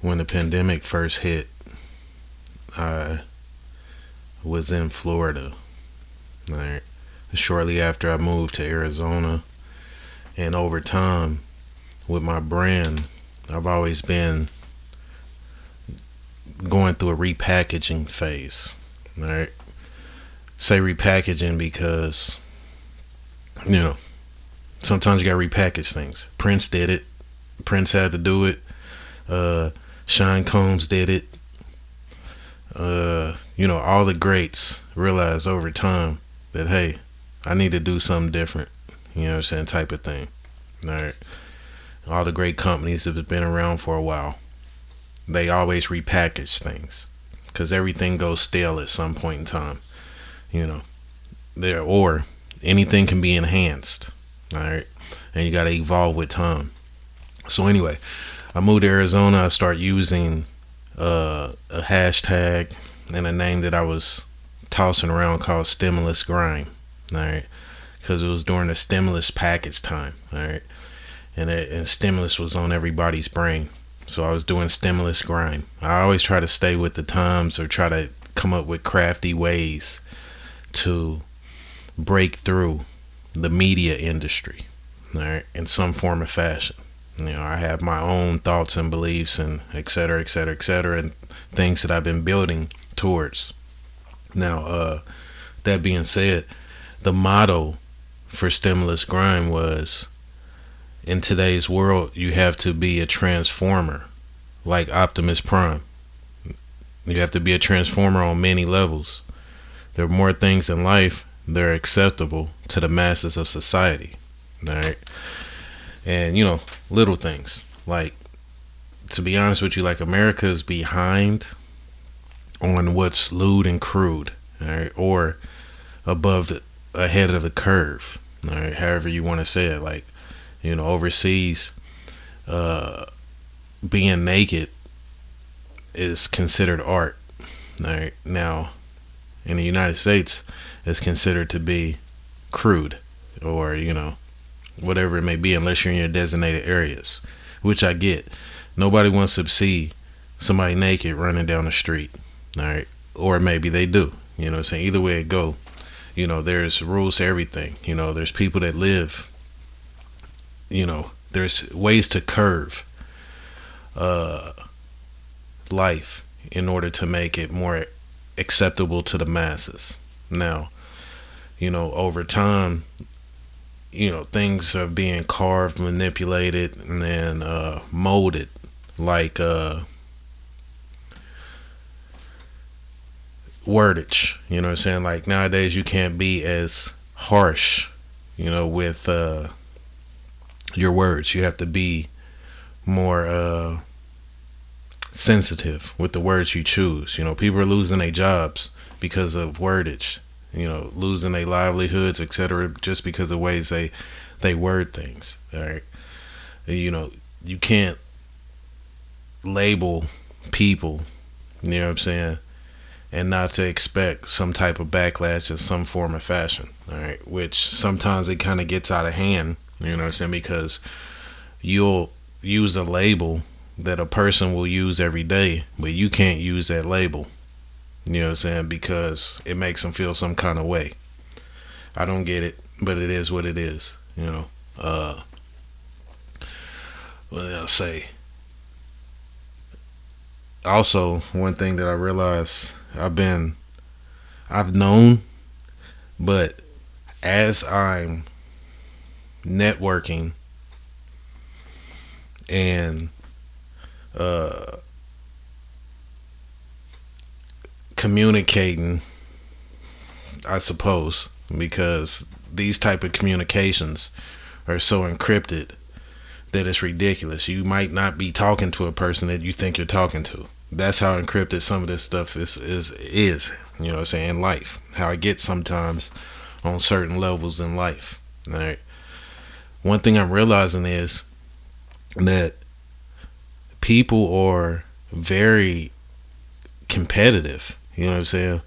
when the pandemic first hit, I was in Florida. Right? Shortly after I moved to Arizona, and over time, with my brand, I've always been going through a repackaging phase. Right? Say repackaging because, you know, sometimes you gotta repackage things. Prince did it. Prince had to do it. Sean Combs did it. All the greats realized over time that, hey, I need to do something different. You know what I'm saying? Type of thing. All right. All the great companies that have been around for a while, they always repackage things because everything goes stale at some point in time. Or anything can be enhanced. All right. And you got to evolve with time. So anyway, I moved to Arizona. I started using a hashtag and a name that I was tossing around called stimulus grime. All right. Because it was during the stimulus package time. All right. And stimulus was on everybody's brain. So I was doing stimulus grime. I always try to stay with the times or try to come up with crafty ways to break through the media industry, all right, in some form or fashion. I have my own thoughts and beliefs and et cetera, et cetera, et cetera, and things that I've been building towards. Now, that being said, the motto for Stimulus Grime was, in today's world, you have to be a transformer, like Optimus Prime. You have to be a transformer on many levels. There are more things in life that are acceptable to the masses of society, all right? And, little things. Like, to be honest with you, like, America is behind on what's lewd and crude, all right? Or ahead of the curve, all right? However you want to say it. Like, overseas, being naked is considered art, all right? Now, in the United States, it's considered to be crude or, whatever it may be, unless you're in your designated areas, which I get. Nobody wants to see somebody naked running down the street, all right? Or maybe they do, saying either way it go, there's rules to everything. There's people that live, there's ways to curve life in order to make it more acceptable to the masses. Now, over time, things are being carved, manipulated, and then molded like wordage. You know what I'm saying? Like, nowadays you can't be as harsh, with your words. You have to be more sensitive with the words you choose. People are losing their jobs because of wordage, losing their livelihoods, etc., just because of ways they word things. All right. You can't label people, you know what I'm saying, and not to expect some type of backlash in some form or fashion. All right. Which sometimes it kind of gets out of hand, you know what I'm saying, because you'll use a label that a person will use every day, but you can't use that label, you know what I'm saying, because it makes them feel some kind of way. I don't get it, but it is what it is, what did I say? Also, one thing that I realized I've known, but as I'm networking and communicating, I suppose, because these type of communications are so encrypted that it's ridiculous. You might not be talking to a person that you think you're talking to. That's how encrypted some of this stuff is, you know what I'm saying, in life. How it gets sometimes on certain levels in life. All right. One thing I'm realizing is that people are very competitive. You know what I'm saying?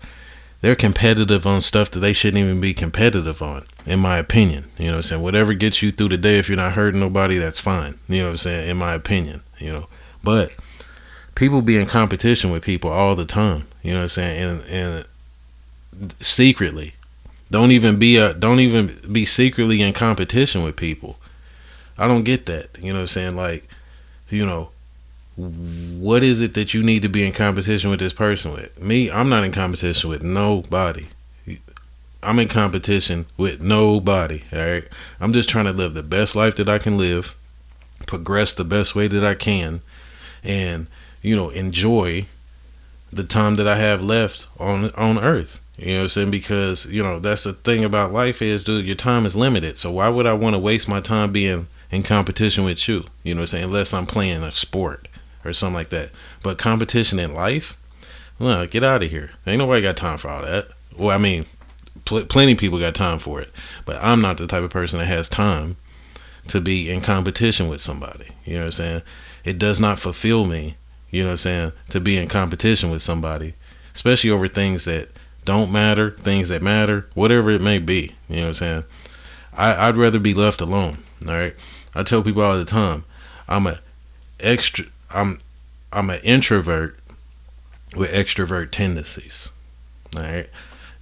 They're competitive on stuff that they shouldn't even be competitive on, in my opinion. You know what I'm saying? Whatever gets you through the day, if you're not hurting nobody, that's fine. You know what I'm saying? In my opinion, But People be in competition with people all the time. You know what I'm saying? And secretly, don't even be secretly in competition with people. I don't get that. You know what I'm saying? Like, you know, what is it that you need to be in competition with this person with? Me, I'm not in competition with nobody. I'm in competition with nobody. All right. I'm just trying to live the best life that I can live, progress the best way that I can, and enjoy the time that I have left on Earth. You know what I'm saying? Because that's the thing about life is, dude, your time is limited. So why would I want to waste my time being in competition with you? You know what I'm saying? Unless I'm playing a sport or something like that. But competition in life, well, get out of here. Ain't nobody got time for all that. Well, I mean, plenty of people got time for it, but I'm not the type of person that has time to be in competition with somebody. You know what I'm saying? It does not fulfill me, you know what I'm saying, to be in competition with somebody, especially over things that don't matter, things that matter, whatever it may be. You know what I'm saying? I'd rather be left alone. All right. I tell people all the time, I'm a extra. I'm an introvert with extrovert tendencies. All right.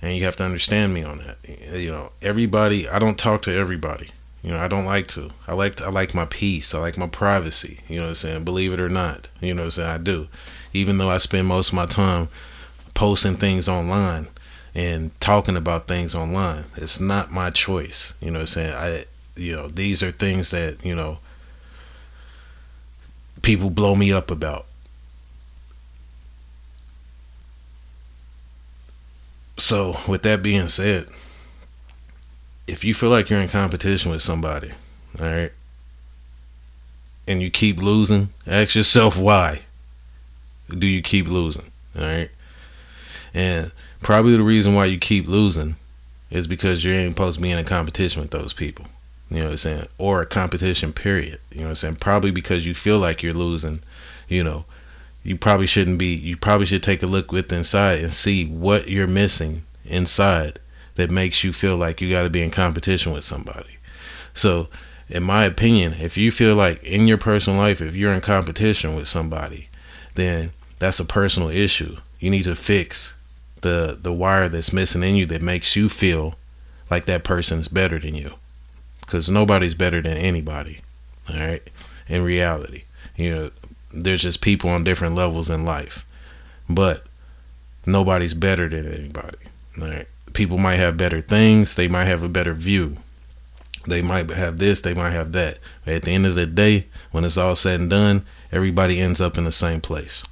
And you have to understand me on that. Everybody, I don't talk to everybody. I don't like to. I like my peace. I like my privacy. You know what I'm saying? Believe it or not. You know what I'm saying? I do. Even though I spend most of my time posting things online and talking about things online. It's not my choice. You know what I'm saying? These are things that, people blow me up about. So, with that being said, if you feel like you're in competition with somebody, all right, and you keep losing, ask yourself why do you keep losing, all right? And probably the reason why you keep losing is because you ain't supposed to be in a competition with those people. You know what I'm saying? Or a competition, period. You know what I'm saying? Probably because you feel like you're losing, you probably shouldn't be. You probably should take a look within inside and see what you're missing inside that makes you feel like you got to be in competition with somebody. So, in my opinion, if you feel like in your personal life, if you're in competition with somebody, then that's a personal issue. You need to fix the wire that's missing in you that makes you feel like that person's better than you. Because nobody's better than anybody. All right. In reality, there's just people on different levels in life, but nobody's better than anybody. All right. People might have better things. They might have a better view. They might have this. They might have that. But at the end of the day, when it's all said and done, everybody ends up in the same place.